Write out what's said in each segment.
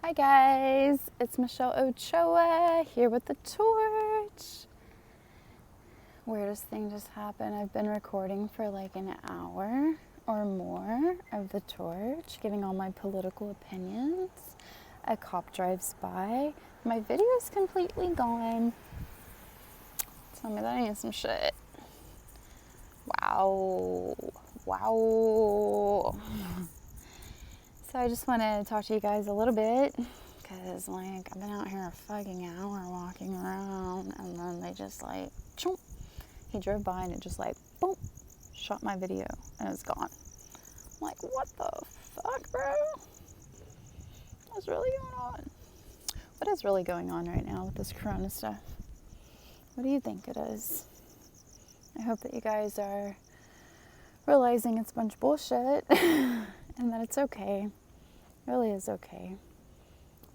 Hi guys, it's Michelle Ochoa here with the Torch. Weirdest thing just happened. I've been recording for like an hour or more of the Torch, giving all my political opinions. A cop drives by. My video is completely gone. Tell me that ain't some shit. Wow. So I just want to talk to you guys a little bit because like I've been out here a fucking hour walking around and then they just like choom. He drove by and it just like boom, shot my video and it's gone. I'm like, what the fuck, bro? What's really going on? What is really going on right now with this corona stuff? What do you think it is? I hope that you guys are realizing it's a bunch of bullshit and that it's okay. It really is okay.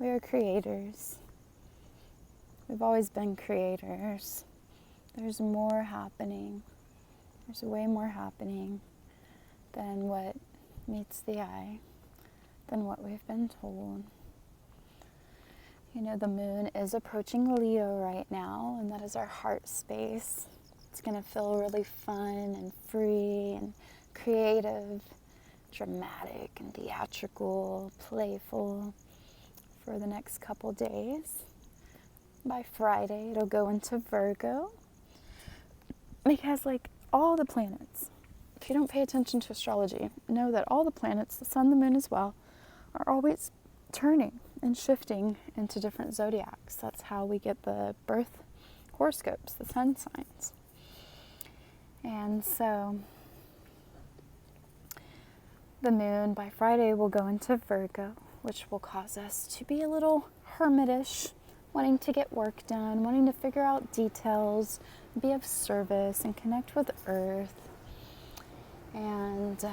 We are creators. We've always been creators. There's more happening. There's way more happening than what meets the eye, than what we've been told. You know, the moon is approaching Leo right now, and that is our heart space. It's going to feel really fun and free and creative, dramatic and theatrical, playful for the next couple days. By Friday, it'll go into Virgo. Because like all the planets, if you don't pay attention to astrology, know that all the planets, the sun, the moon as well, are always turning and shifting into different zodiacs. That's how we get the birth horoscopes, the sun signs. And so the moon by Friday will go into Virgo, which will cause us to be a little hermitish, wanting to get work done, wanting to figure out details, be of service, and connect with Earth. And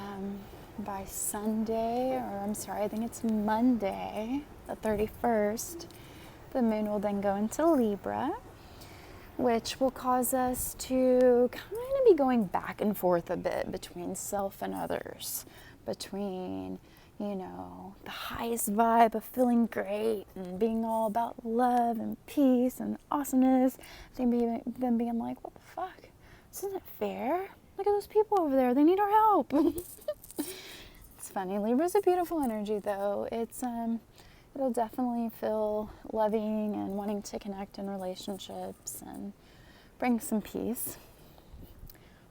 by Sunday, or I'm sorry, I think it's Monday, the 31st, the moon will then go into Libra, which will cause us to kind of be going back and forth a bit between self and others, between, you know, the highest vibe of feeling great and being all about love and peace and awesomeness, then being like, what the fuck? This isn't fair. Look at those people over there. They need our help. It's funny. Libra's a beautiful energy, though. It'll definitely feel loving and wanting to connect in relationships and bring some peace.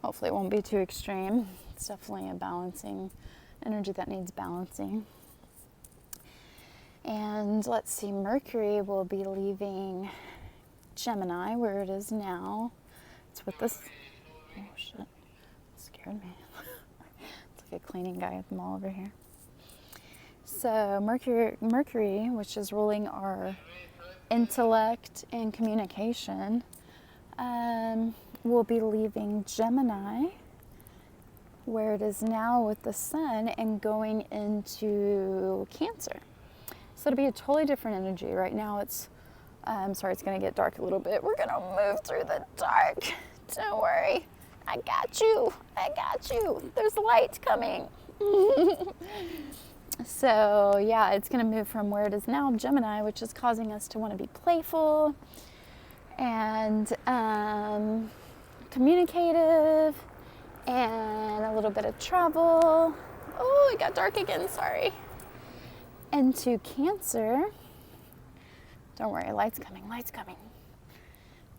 Hopefully it won't be too extreme. It's definitely a balancing energy that needs balancing. And let's see, Mercury will be leaving Gemini, where it is now. It's with this, oh shit, it scared me. It's like a cleaning guy at the mall over here. So Mercury, which is ruling our intellect and communication, will be leaving Gemini, where it is now with the sun, and going into Cancer. So it'll be a totally different energy. Right now it's, sorry, it's going to get dark a little bit. We're going to move through the dark. Don't worry. I got you. There's light coming. So yeah, it's going to move from where it is now, Gemini, which is causing us to want to be playful and communicative, and a little bit of travel. Oh, it got dark again, sorry. Into Cancer. Don't worry, light's coming.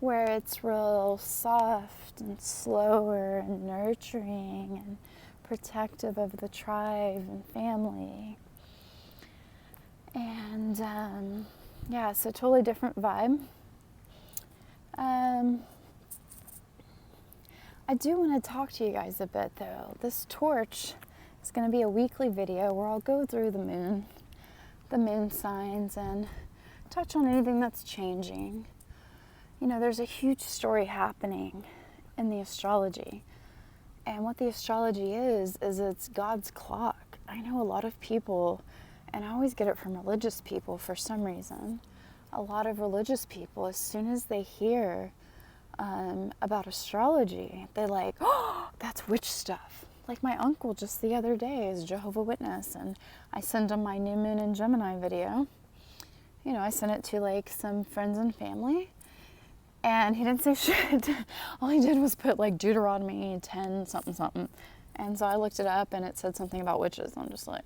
Where it's real soft and slower and nurturing and protective of the tribe and family. And yeah, so totally different vibe. I do want to talk to you guys a bit though. This Torch is going to be a weekly video where I'll go through the moon signs, and touch on anything that's changing. You know, there's a huge story happening in the astrology. And what the astrology is it's God's clock. I know a lot of people, and I always get it from religious people for some reason. A lot of religious people, as soon as they hear about astrology, they're like, oh, that's witch stuff. Like my uncle just the other day is Jehovah's Witness, and I sent him my new moon in Gemini video. I sent it to like some friends and family, and he didn't say shit. All he did was put like Deuteronomy 10 something something. And so I looked it up and it said something about witches. I'm just like,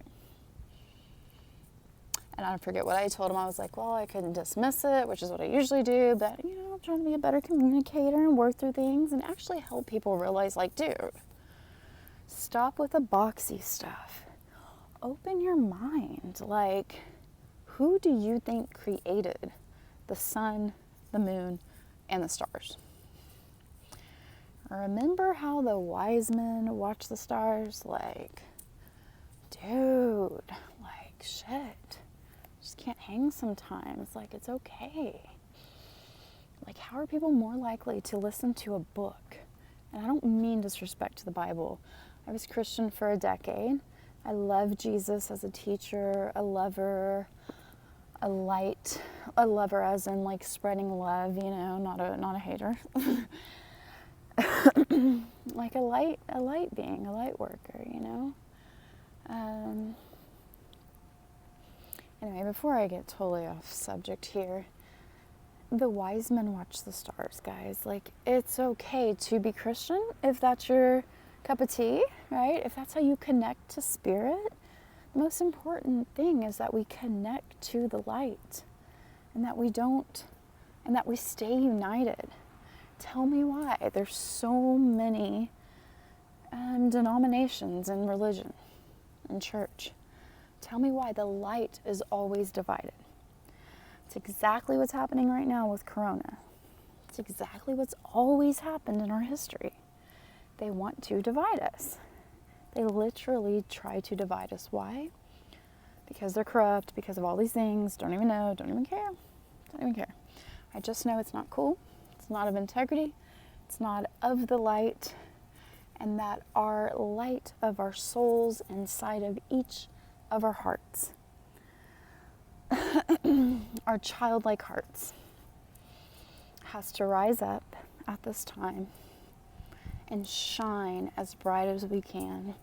and I forget what I told him. I was like, well, I couldn't dismiss it, which is what I usually do, but I'm trying to be a better communicator and work through things and actually help people realize, like, dude, stop with the boxy stuff. Open your mind. Like, who do you think created the sun, the moon, and the stars? Remember how the wise men watched the stars? Like, dude, like, shit. Just can't hang sometimes. Like, it's okay. Like, how are people more likely to listen to a book? And I don't mean disrespect to the Bible. I was Christian for a decade. I love Jesus as a teacher, a lover, a light, a lover as in like spreading love, not a hater. Like a light being, a light worker, Anyway, before I get totally off subject here, the wise men watch the stars, guys. Like, it's okay to be Christian if that's your cup of tea, right? If that's how you connect to spirit. The most important thing is that we connect to the light and that we stay united. Tell me why. There's so many denominations in religion, in church. Tell me why the light is always divided. It's exactly what's happening right now with Corona. It's exactly what's always happened in our history. They want to divide us. They literally try to divide us. Why? Because they're corrupt, because of all these things. Don't even know, don't even care. Don't even care. I just know it's not cool. It's not of integrity. It's not of the light. And that our light of our souls inside of each of our hearts, our childlike hearts, has to rise up at this time and shine as bright as we can.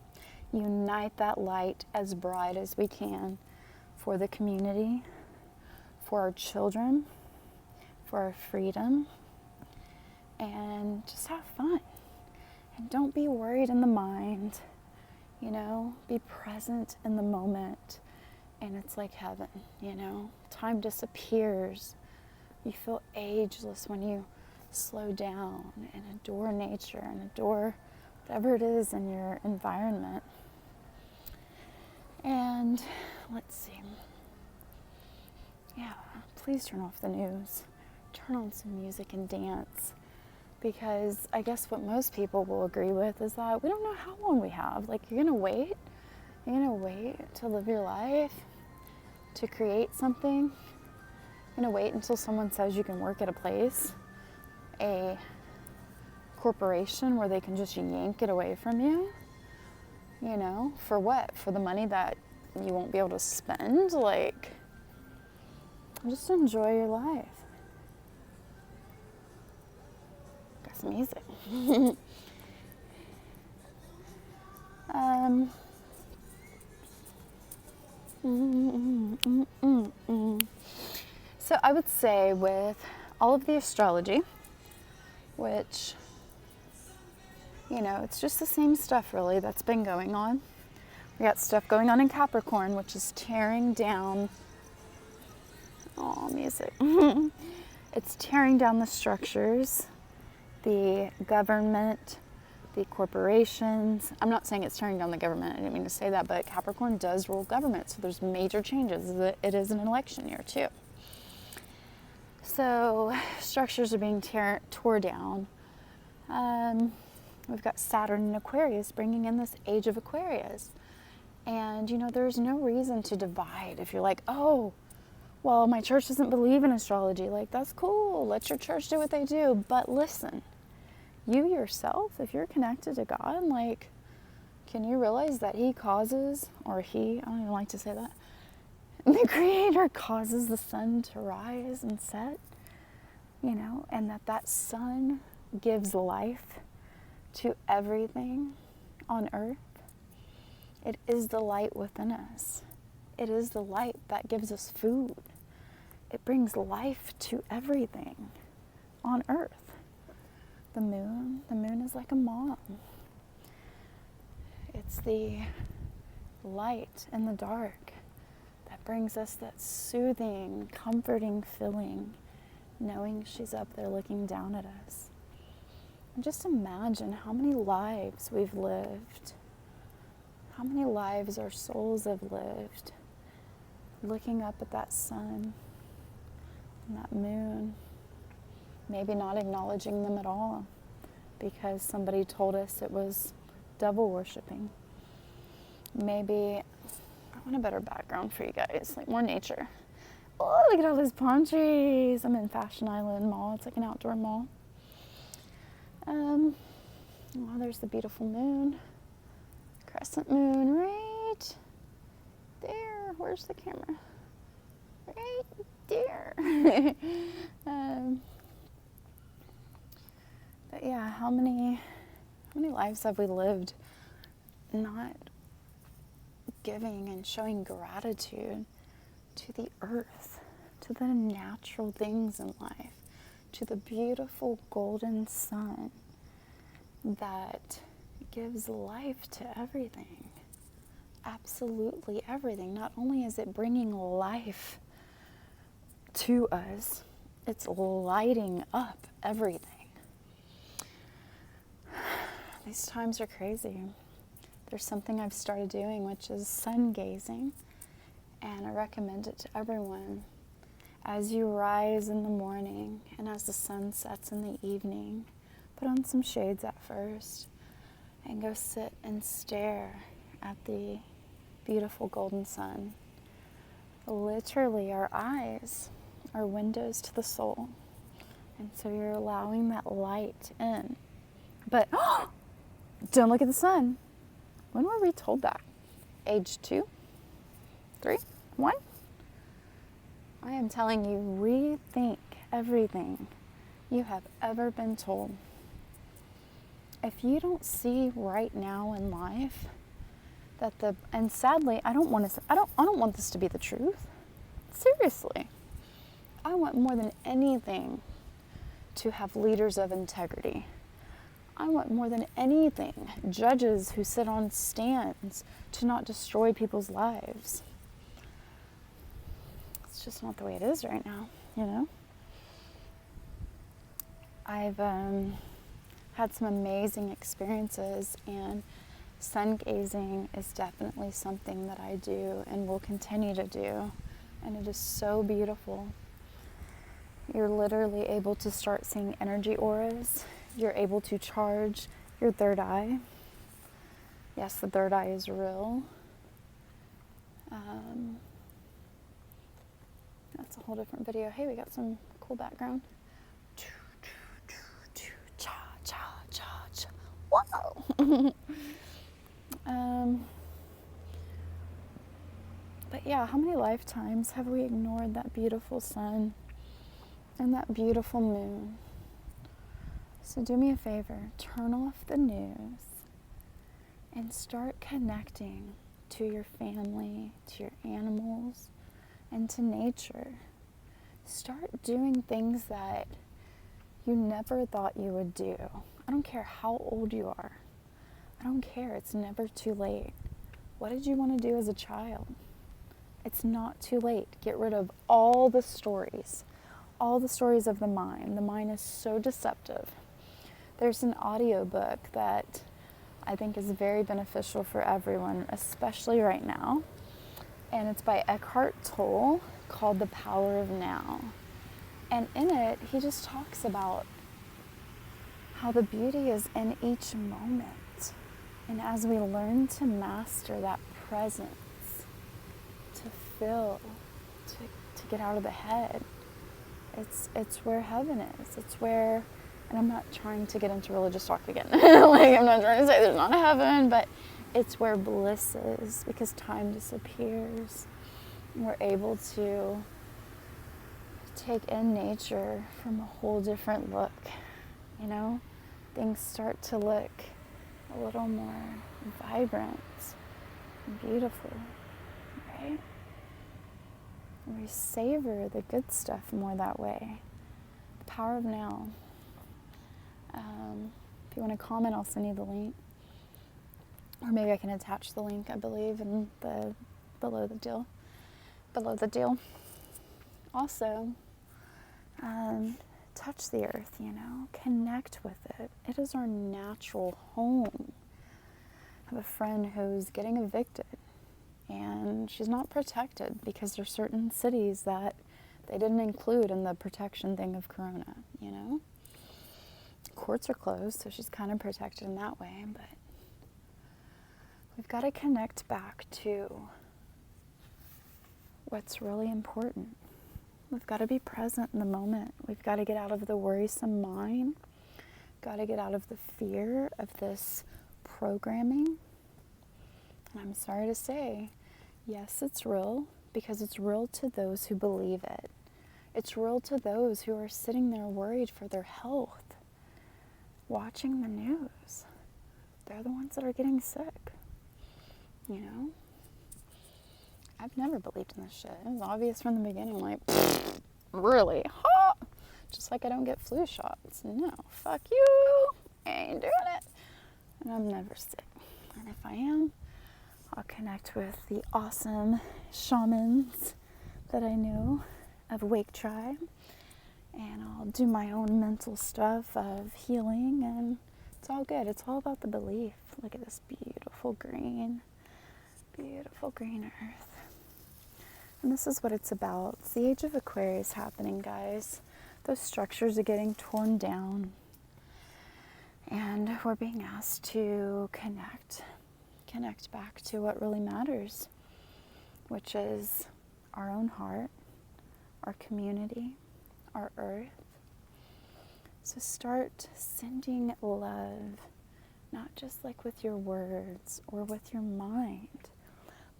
Unite that light as bright as we can for the community, for our children, for our freedom, and just have fun. And don't be worried in the mind, be present in the moment, and it's like heaven, Time disappears. You feel ageless when you slow down and adore nature and adore whatever it is in your environment. And let's see. Yeah, please turn off the news. Turn on some music and dance. Because I guess what most people will agree with is that we don't know how long we have. Like, you're going to wait? You're going to wait to live your life? To create something? You're going to wait until someone says you can work at a place? A corporation where they can just yank it away from you? For what? For the money that you won't be able to spend? Like, just enjoy your life. Got some music. So I would say with all of the astrology, which, it's just the same stuff really that's been going on. We got stuff going on in Capricorn, which is tearing down, music. It's tearing down the structures, the government, the corporations. I'm not saying it's tearing down the government. I didn't mean to say that, but Capricorn does rule government, so there's major changes. It is an election year too. So structures are being tore down. We've got Saturn in Aquarius bringing in this age of Aquarius. And, there's no reason to divide. If you're like, oh, well, my church doesn't believe in astrology. Like, that's cool. Let your church do what they do. But listen, you yourself, if you're connected to God, like, can you realize that He causes, or He, I don't even like to say that, the Creator causes the sun to rise and set, and that sun gives life to everything on earth. It is the light within us. It is the light that gives us food. it brings life to everything on earth. The moon is like a mom. It's the light in the dark that brings us that soothing, comforting feeling, knowing she's up there looking down at us. And just imagine how many lives we've lived, how many lives our souls have lived, looking up at that sun and that moon, maybe not acknowledging them at all because somebody told us it was devil worshipping. Maybe I want a better background for you guys, like more nature. Oh, look at all those palm trees. I'm in Fashion Island Mall. It's like an outdoor mall. Oh, there's the beautiful moon. Crescent moon right there. Where's the camera? Right there. But yeah, how many lives have we lived not giving and showing gratitude to the earth, to the natural things in life, to the beautiful golden sun that gives life to everything, absolutely everything. Not only is it bringing life to us, it's lighting up everything. These times are crazy. There's something I've started doing, which is sun gazing, and I recommend it to everyone. As you rise in the morning and as the sun sets in the evening, put on some shades at first and go sit and stare at the beautiful golden sun. Literally, our eyes are windows to the soul, and so you're allowing that light in. But don't look at the sun. When were we told that? Age 2, 3, 1? I am telling you, rethink everything you have ever been told. If you don't see right now in life that and sadly, I don't want this to be the truth. Seriously. I want more than anything to have leaders of integrity. I want more than anything judges who sit on stands to not destroy people's lives. It's just not the way it is right now, you know? I've had some amazing experiences, and sun gazing is definitely something that I do and will continue to do, and it is so beautiful. You're literally able to start seeing energy auras. You're able to charge your third eye. Yes, the third eye is real. That's a whole different video. Hey, we got some cool background. Whoa! But yeah, how many lifetimes have we ignored that beautiful sun and that beautiful moon? So do me a favor, turn off the news and start connecting to your family, to your animals, and to nature. Start doing things that you never thought you would do. I don't care how old you are. I don't care. It's never too late. What did you want to do as a child? It's not too late. Get rid of all the stories of the mind. The mind is so deceptive. There's an audiobook that I think is very beneficial for everyone, especially right now. And it's by Eckhart Tolle called The Power of Now. And in it, he just talks about how the beauty is in each moment. And as we learn to master that presence, to feel, to get out of the head, it's where heaven is. It's where, and I'm not trying to get into religious talk again. Like, I'm not trying to say there's not a heaven, but it's where bliss is, because time disappears. We're able to take in nature from a whole different look, you know? Things start to look a little more vibrant and beautiful, right? We savor the good stuff more that way. The power of now. If you want to comment, I'll send you the link. Or maybe I can attach the link, I believe, in the below the deal. Also, touch the earth, connect with it. It is our natural home. I have a friend who's getting evicted, and she's not protected because there's certain cities that they didn't include in the protection thing of Corona, Courts are closed, so she's kind of protected in that way, but we've got to connect back to what's really important. We've got to be present in the moment. We've got to get out of the worrisome mind. Got to get out of the fear of this programming. And I'm sorry to say, yes, it's real, because it's real to those who believe it. It's real to those who are sitting there worried for their health, watching the news. They're the ones that are getting sick, I've never believed in this shit. It was obvious from the beginning, like, really? Huh? Just like I don't get flu shots. No, fuck you. I ain't doing it. And I'm never sick. And if I am, I'll connect with the awesome shamans that I know of Wake Tribe. And I'll do my own mental stuff of healing, and it's all good. It's all about the belief. Look at this beautiful green earth. And this is what it's about. It's the age of Aquarius happening, guys. Those structures are getting torn down. And we're being asked to connect back to what really matters, which is our own heart, our community, our earth. So start sending love, not just like with your words or with your mind,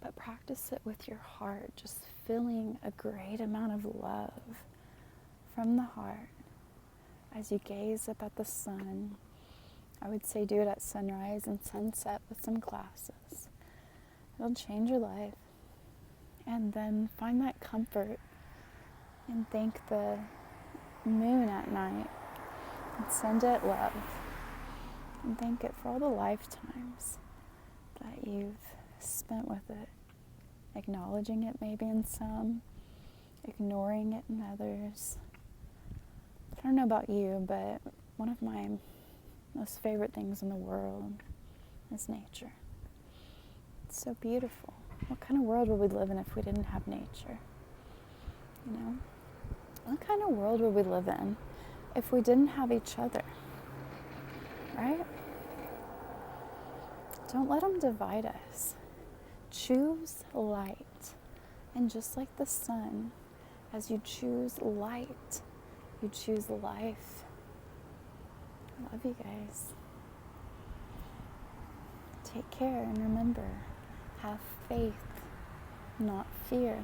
but practice it with your heart, just feeling a great amount of love from the heart as you gaze up at the sun. I would say do it at sunrise and sunset with some glasses. It'll change your life. And then find that comfort and thank the moon at night and send it love. And thank it for all the lifetimes that you've spent with it, acknowledging it maybe in some, ignoring it in others. I don't know about you, but one of my most favorite things in the world is nature. It's so beautiful. What kind of world would we live in if we didn't have nature? What kind of world would we live in if we didn't have each other? Right? Don't let them divide us. Choose light. And just like the sun, as you choose light, you choose life. I love you guys. Take care, and remember, have faith, not fear.